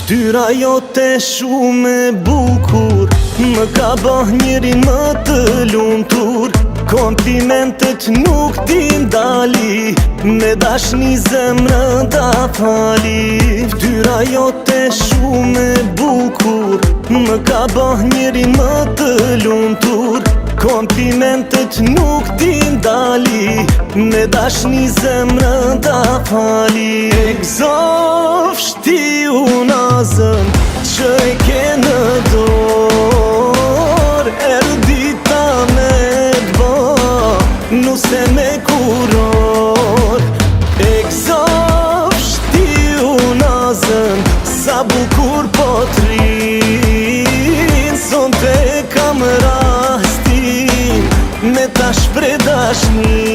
Ftyra jote shumë e bukur, më ka bëh njeri më të lumtur. Komplimentet nuk din dali, me dashni zemrën ta fali. Ftyra jote shumë e bukur, më ka bëh njeri më të lumtur. Komplimentet nuk din dali, me dashni zemrën ta fali. E gëzof shtiu nazën që e ke në dorë, erdita me t'ba, nuse me kuror. E gëzof shtiu nazën, sa bukur po t'rin, son te kam rastin, me ta shpre dashni.